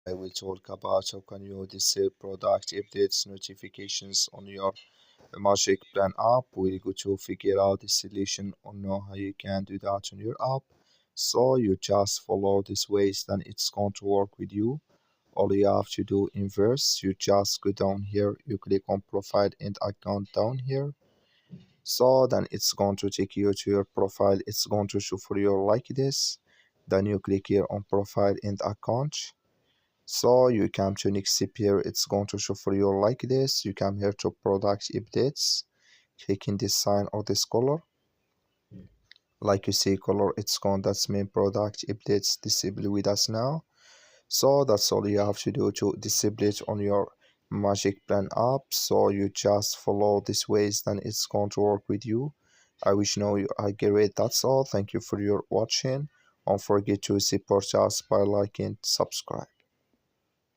I will talk about how can you disable product updates notifications on your Magicplan app. We'll go to figure out the solution on how you can do that on your app. So you just follow this ways, then it's going to work with you. All you have to do inverse, you just go down here, you click on profile and account down here. So then it's going to take you to your profile. It's going to show for you like this. Then you click here on profile and account. So you come to next step here, it's going to show for you like this. You come here to product updates, clicking this sign or this color. Like you see color, it's gone, that's main product updates disable with us now. So that's all you have to do to disable it on your Magicplan app. So you just follow these ways, then it's going to work with you. I wish you know you are great. That's all. Thank you for your watching. Don't forget to support us by liking, subscribe.